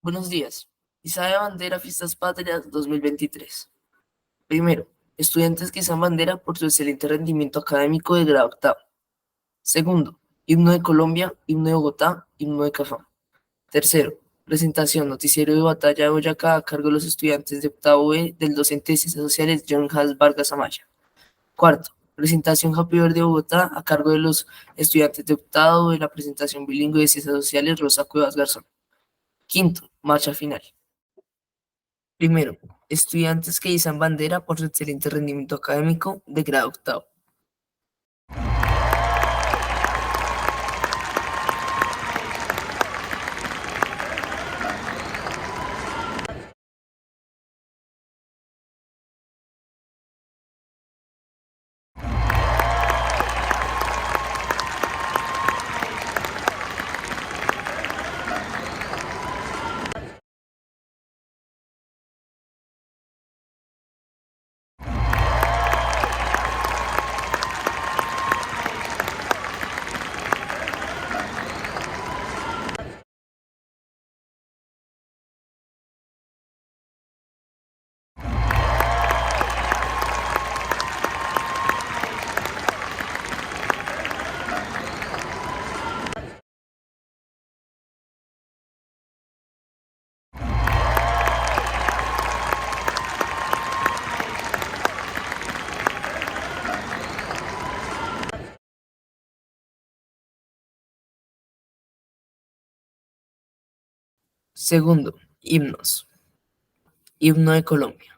Buenos días. Izada Bandera, Fiestas Patrias 2023. Primero, estudiantes que izan bandera por su excelente rendimiento académico de grado octavo. Segundo, himno de Colombia, himno de Bogotá, himno de Cafam. Tercero, presentación, noticiero de batalla de Boyacá a cargo de los estudiantes de octavo B del docente de Ciencias Sociales John Has Vargas Amaya. Cuarto, presentación Happy Birthday de Bogotá a cargo de los estudiantes de octavo de la presentación bilingüe de Ciencias Sociales Rosa Cuevas Garzón. Quinto, marcha final. Primero, estudiantes que izan bandera por su excelente rendimiento académico de grado octavo. Segundo, himnos. Himno de Colombia.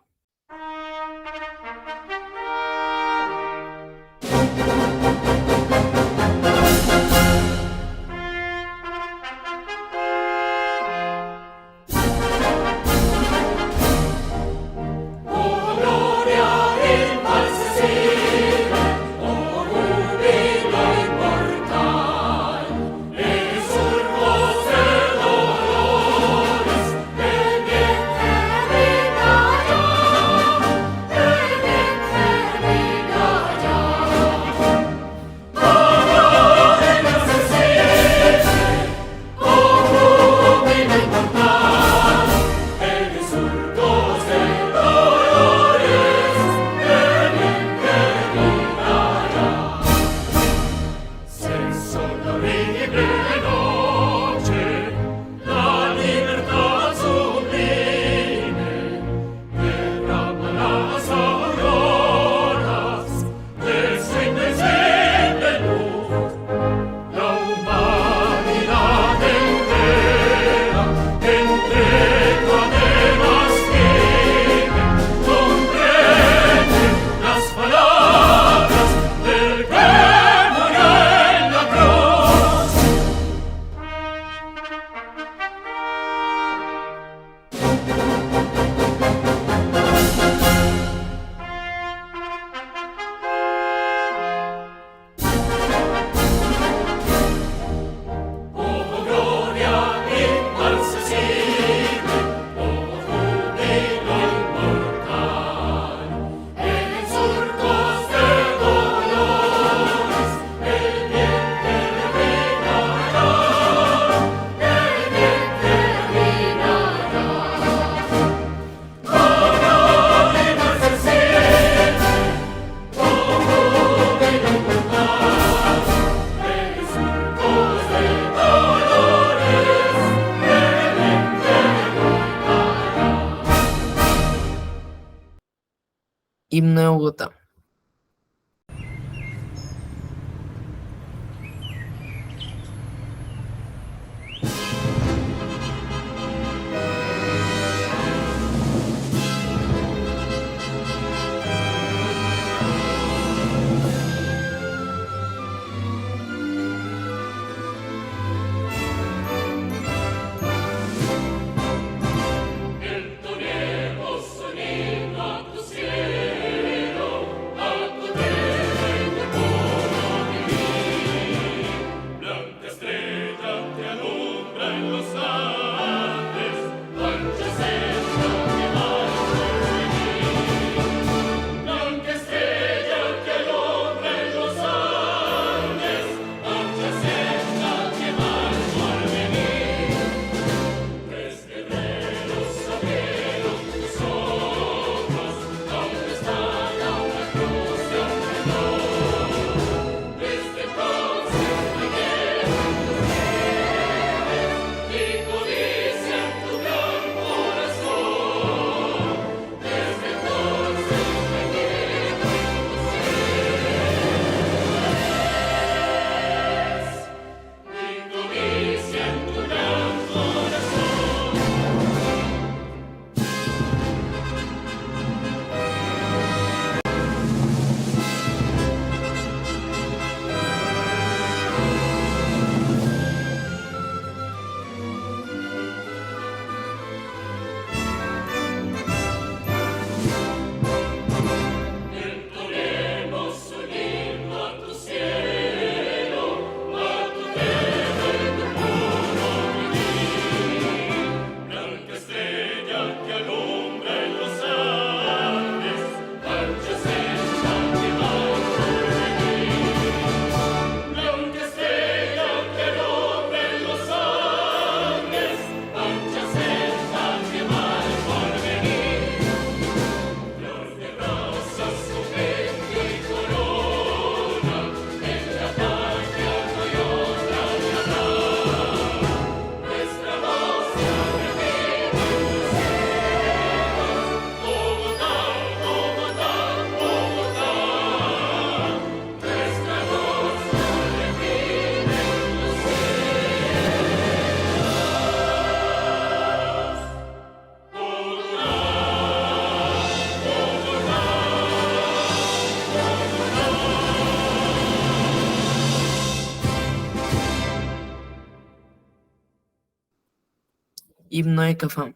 Himno de Bogotá. Entonemos un himno a tu cielo. Himno de Cafam.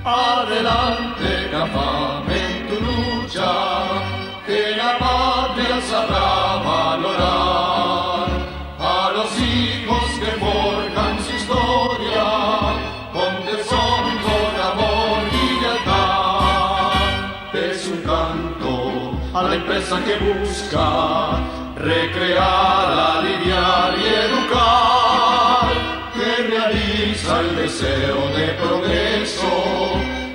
Adelante, Cafam, en tu lucha, que la patria sabrá valorar a los hijos que forjan su historia con tesón, con amor y lealtad. Es un canto a la empresa que busca recrear, aliviar y educar, que realiza el deseo de progreso,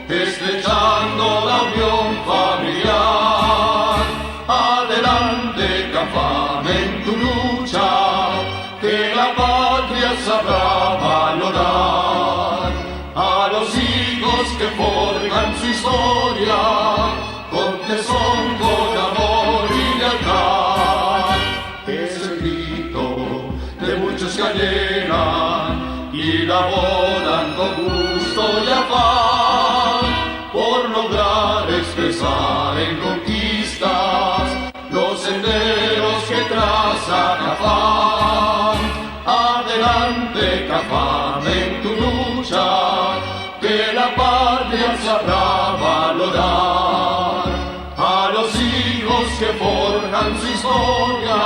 estrechando la unión familiar. Adelante, Cafam, en tu lucha, que la patria sabrá valorar a los hijos que forjan su historia con tesón, con amor y lealtad. Es el grito de muchos que llegan y laboran con gusto y afán por lograr expresar en conquistas los senderos que traza Cafam. Adelante, Cafam, en tu lucha, que la patria sabrá valorar a los hijos que forjan su historia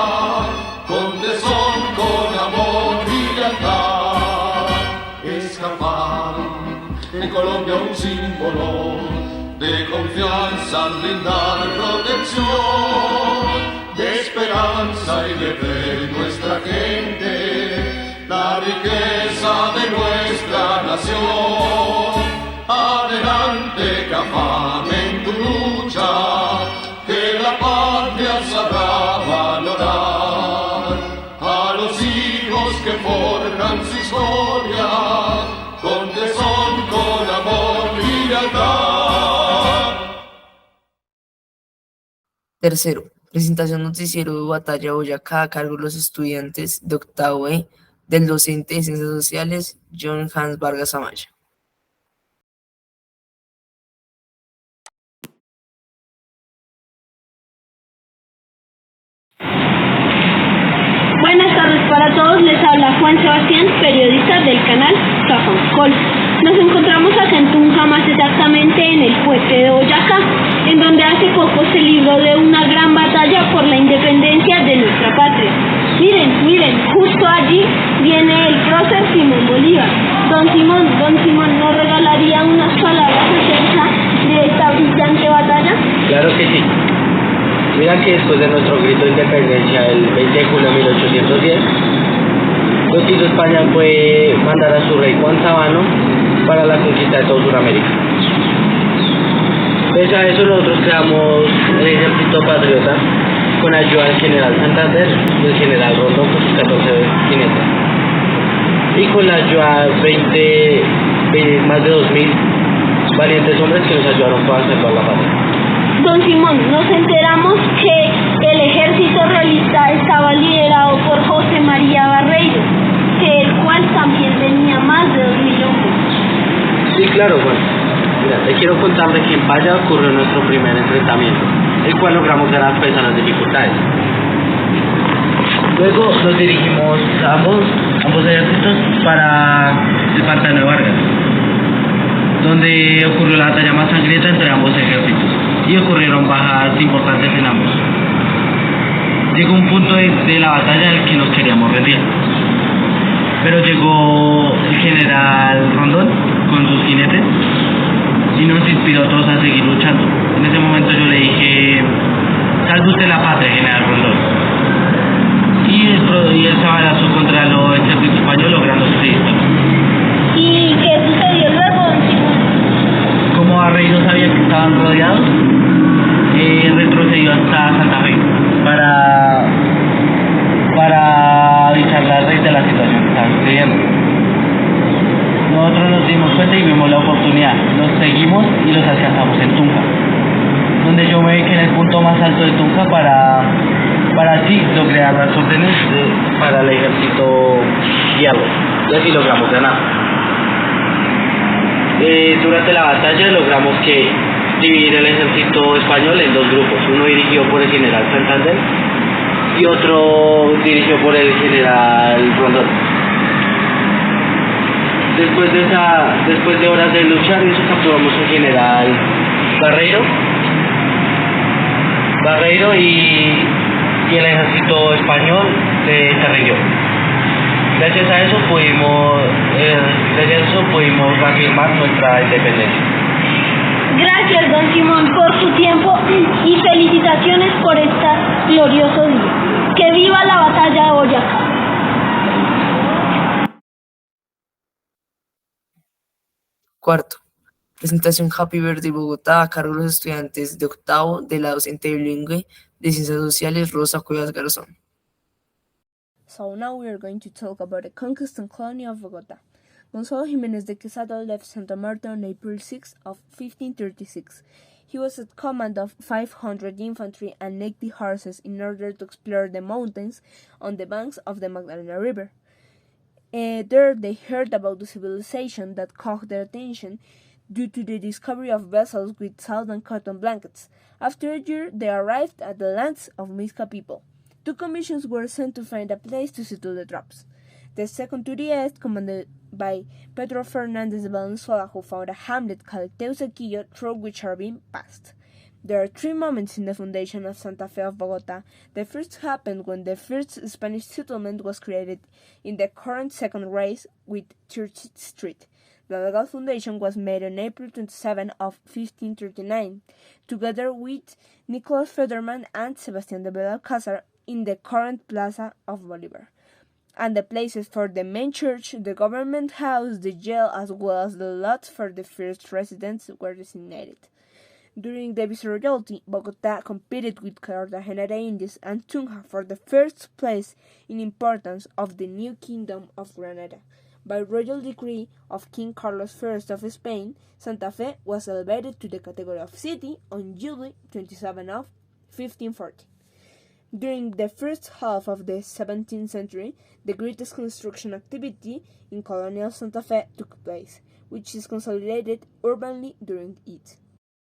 con tesón, con amor y lealtad. Es Cafam en Colombia un símbolo de confianza, brindar protección, de esperanza y de fe en nuestra gente, la riqueza de nuestra nación. Adelante, Cafam, en tu lucha, que la patria sabrá valorar a los hijos que forjan su historia con tesón, con amor y lealtad. Tercero, presentación noticiero de Batalla Boyacá a cargo de los estudiantes de octavo E del docente de Ciencias Sociales, John Hans Vargas Amaya. Buenas tardes para todos, les habla Juan Sebastián, periodista del canal Cafam. Nos encontramos acá en Tunja, más exactamente en el fuerte de Boyacá, en donde hace poco se libró de una gran batalla por la independencia de nuestra patria. Miren, justo allí viene el prócer Simón Bolívar. Don Simón, ¿nos regalaría unas palabras acerca de esta brillante batalla? Claro que sí. Mira que después de nuestro grito de independencia el 20 de julio de 1810, lo que hizo España fue mandar a su rey Juan Sabano para la conquista de todo Sudamérica. Pese a eso, nosotros creamos el ejército patriota con ayuda del general Santander y el general Rondón con sus 14 jinetes. Y con la ayuda de más de 2000 valientes hombres que nos ayudaron para salvar la patria. Don Simón, nos enteramos que el ejército realista estaba liderado por José María Barreiro, el cual también tenía más de 2000 hombres. Sí, claro, Juan. Mira, te quiero contarle que en Paya ocurrió nuestro primer enfrentamiento, el cual logramos ganar pese a las dificultades. Luego nos dirigimos ambos ejércitos para el pantano de Vargas, donde ocurrió la batalla más sangrienta entre ambos ejércitos y ocurrieron bajas importantes en ambos. Llegó un punto de la batalla en el que nos queríamos rendir, pero llegó el general Rondón con sus jinetes y nos inspiró a todos a seguir luchando. En ese momento yo le dije: salve usted la patria, general Rondón. Y él se abalanzó contra el ejército español, logrando su victoria. ¿Y qué sucedió luego, don Simón? Como Barreiro sabía que estaban rodeados, retrocedió hasta Santa Fe para avisarle al rey de la situación que estaba sucediendo. Nosotros nos dimos cuenta y vimos la oportunidad, los seguimos y los alcanzamos en Tunja, donde yo me vi que en el punto más alto de Tunja para así lograr las órdenes para el ejército guiarlo, y así logramos ganar. Durante la batalla logramos que dividir el ejército español en dos grupos, uno dirigido por el general Santander y otro dirigido por el general Rondón. Después de horas de luchar, capturamos al general Barreiro y el ejército español se rindió. Gracias a eso pudimos reafirmar nuestra independencia. Gracias, don Simón, por su tiempo y felicitaciones por este glorioso día. ¡Que viva la batalla de Boyacá! Cuarto, presentación Happy Birthday Bogotá a cargo de los estudiantes de octavo de la docente bilingüe de Ciencias Sociales Rosa Cuevas Garzón. So now we are going to talk about the conquest and colony of Bogota. Gonzalo Jiménez de Quesada left Santa Marta on April 6 of 1536. He was at command of 500 infantry and 80 horses in order to explore the mountains on the banks of the Magdalena River. There they heard about the civilization that caught their attention due to the discovery of vessels with salt and cotton blankets. After a year, they arrived at the lands of Mixca people. 2 commissions were sent to find a place to settle the troops. The second to the east, commanded by Pedro Fernandez de Valenzuela, who found a hamlet called Teusaquillo, through which are being passed. There are 3 moments in the foundation of Santa Fe of Bogota. The first happened when the first Spanish settlement was created in the current second race with 30th Street. The legal foundation was made on April 27 of 1539, together with Nicolas Federman and Sebastián de Belalcázar in the current Plaza of Bolívar. And the places for the main church, the government house, the jail, as well as the lots for the first residents were designated. During the Viceroyalty, Bogotá competed with Cartagena de Indias and Tunja for the first place in importance of the new Kingdom of Granada. By royal decree of King Carlos I of Spain, Santa Fe was elevated to the category of city on July 27 of 1540. During the first half of the 17th century, the greatest construction activity in colonial Santa Fe took place, which is consolidated urbanly during it.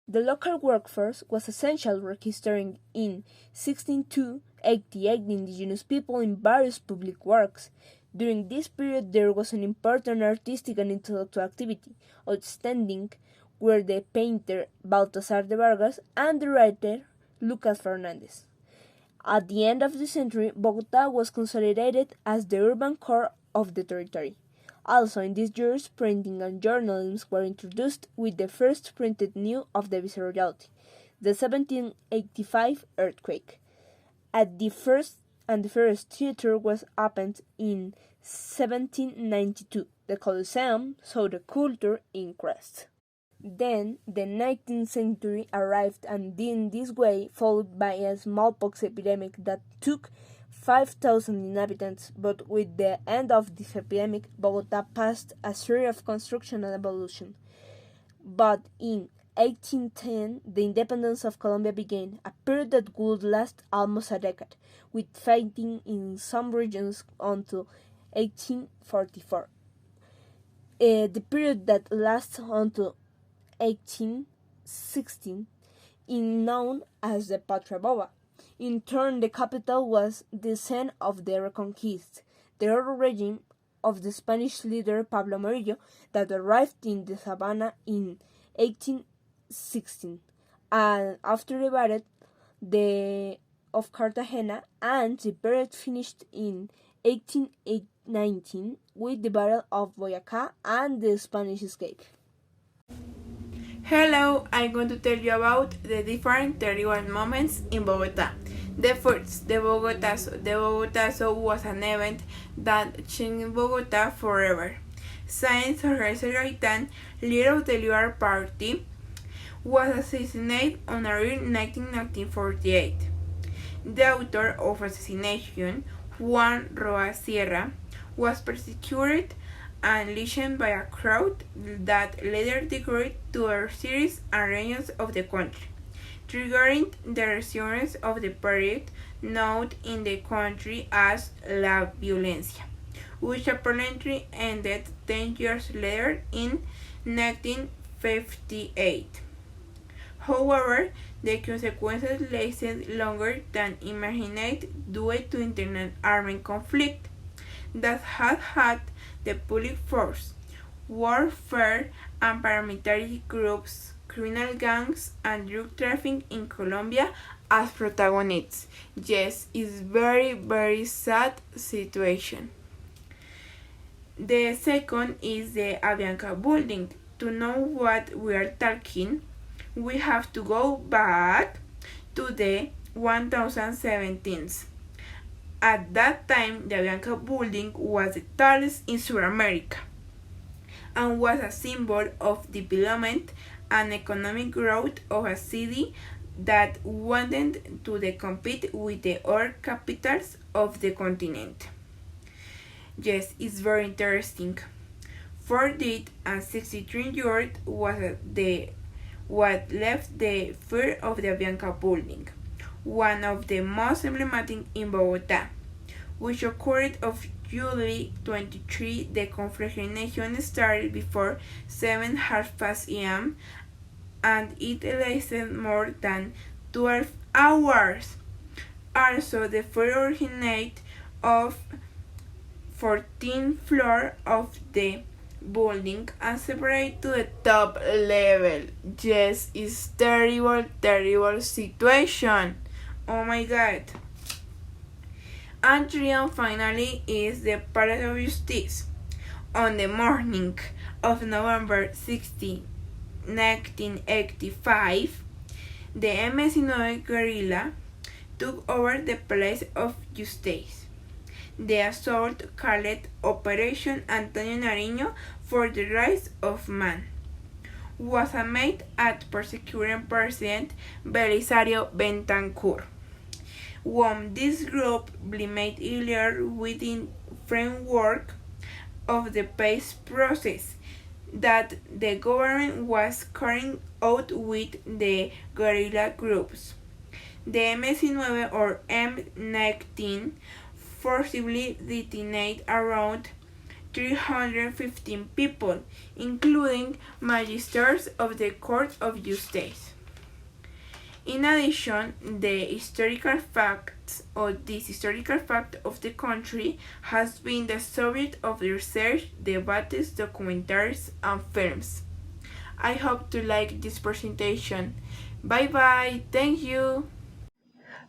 The local workforce was essential, registering in 1688 the indigenous people in various public works. During this period, there was an important artistic and intellectual activity. Outstanding were the painter Baltasar de Vargas and the writer Lucas Fernandez. At the end of the century, Bogotá was consolidated as the urban core of the territory. Also, in these years, printing and journalism were introduced with the first printed news of the Viceroyalty, the 1785 earthquake. The first theater was opened in 1792. The Coliseum saw the culture increase. Then the 19th century arrived, and in this way followed by a smallpox epidemic that took 5,000 inhabitants, but with the end of this epidemic, Bogotá passed a series of construction and evolution. But in 1810, the independence of Colombia began, a period that would last almost a decade, with fighting in some regions until 1844. The period that lasts until 1816 is known as the Patria Boba. In turn, the capital was the scene of the Reconquista, the early regime of the Spanish leader Pablo Morillo that arrived in the Savannah in 1816, and after the battle of Cartagena, and the period finished in 1819 with the Battle of Boyacá and the Spanish escape. Hello, I'm going to tell you about the different 31 moments in Bogotá. The first, the Bogotazo. The Bogotazo was an event that changed Bogotá forever. Since Jorge Gaitán, leader of the Liberal Party, was assassinated on April 1948. The author of assassination, Juan Roa Sierra, was persecuted and listened by a crowd that later decided to other cities and regions of the country, triggering the resurgence of the period known in the country as La Violencia, which apparently ended 10 years later in 1958. However, the consequences lasted longer than imagined due to internal armed conflict that had the public force, warfare, and paramilitary groups, criminal gangs, and drug trafficking in Colombia as protagonists. Yes, it's very sad situation. The second is the Avianca building. To know what we are talking, we have to go back to the 1017s. At that time, the Avianca building was the tallest in South America and was a symbol of development and economic growth of a city that wanted to compete with the other capitals of the continent. Yes, it's very interesting. For it, a 63-year-old was the what left the fear of the Avianca building, one of the most emblematic in Bogota, which occurred on July 23. The conflagration started before 7 half past a.m. and it lasted more than 12 hours. Also, the fire originated of 14th floor of the building and separate to the top level. Yes, it's terrible situation. Oh my god. And finally is the Palace of Justice. On the morning of November 16, 1985, the MS-9 guerrilla took over the Palace of Justice. The assault called Operation Antonio Nariño for the Rights of Man was aimed at persecuting President Belisario Bentancur, whom this group blamed earlier within framework of the peace process that the government was carrying out with the guerrilla groups. The MS-9 or M19 forcibly detained around 315 people, including magistrates of the Court of Justice. In addition, this historical fact of the country has been the subject of research, debates, documentaries, and films. I hope to like this presentation. Bye bye. Thank you.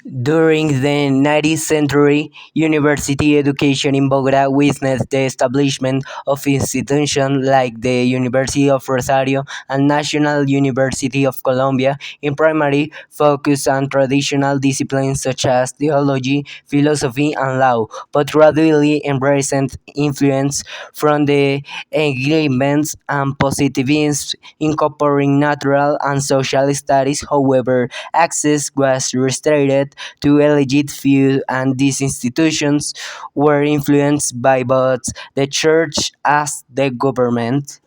During the 19th century, university education in Bogotá witnessed the establishment of institutions like the University of Rosario and National University of Colombia in primary focus on traditional disciplines such as theology, philosophy, and law, but gradually embraced influence from the Enlightenment and Positivism, incorporating natural and social studies. However, access was restricted to elite few, and these institutions were influenced by both the church as the government.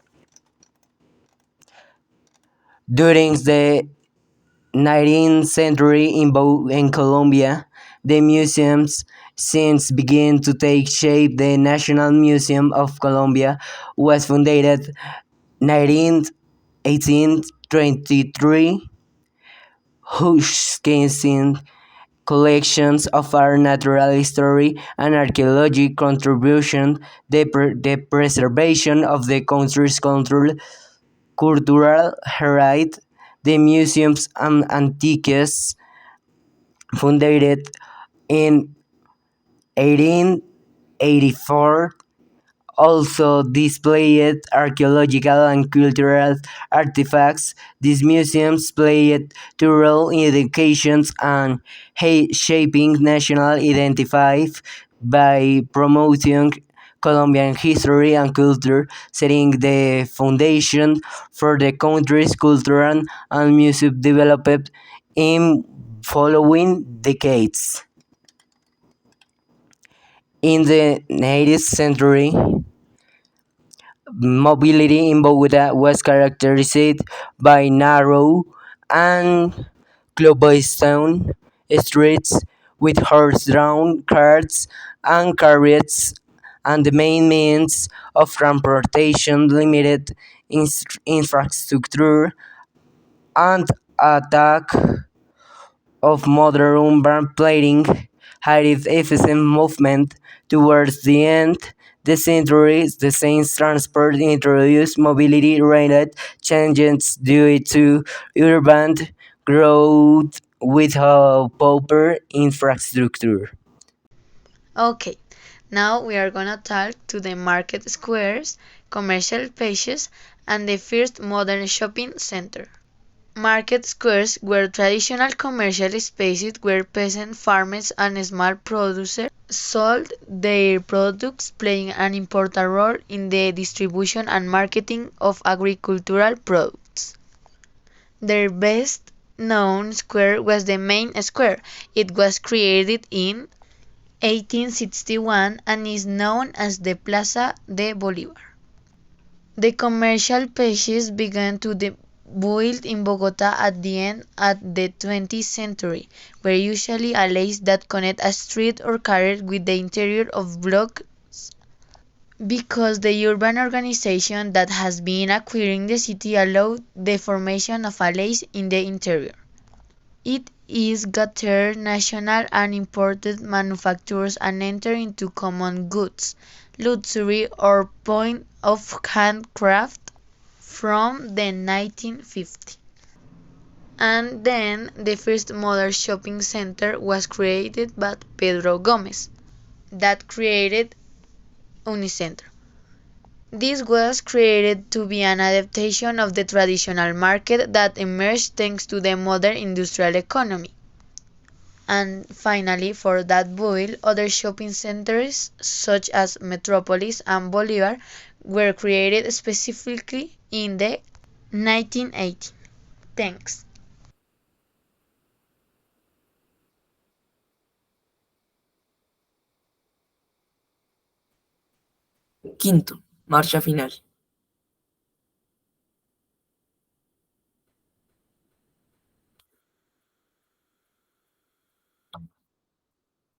During the 19th century in Colombia, the museums since began to take shape. The National Museum of Colombia was founded 1823, whose collections of art, natural history, and archaeology contribution the preservation of the country's cultural heritage. The museums and antiques, founded in 1884, also displayed archaeological and cultural artifacts. These museums played a role in education and shaping national identity by promoting Colombian history and culture, setting the foundation for the country's cultural and music development in following decades. In the 19th century, mobility in Bogota was characterized by narrow and cobblestone streets with horse-drawn carts and carriages, and the main means of transportation limited infrastructure and attack of modern urban planning had its efficient movement. Towards the end the century, the same transport introduced mobility-related changes due to urban growth without proper infrastructure. Okay, now we are gonna talk to the market squares, commercial spaces, and the first modern shopping center. Market squares were traditional commercial spaces where peasant farmers and small producers sold their products, playing an important role in the distribution and marketing of agricultural products. Their best known square was the main square. It was created in 1861 and is known as the Plaza de Bolívar. The commercial pages began to build in Bogota at the end of the 20th century, were usually alleys that connect a street or carrier with the interior of blocks because the urban organization that has been acquiring the city allowed the formation of alleys in the interior. It is gathered national and imported manufactures and enter into common goods, luxury or point of handcraft from the 1950s. And then the first modern shopping center was created by Pedro Gomez, that created Unicenter. This was created to be an adaptation of the traditional market that emerged thanks to the modern industrial economy. And finally, for that build, other shopping centers such as Metropolis and Bolivar were created specifically in the 1980s. Thanks. Quinto, marcha final.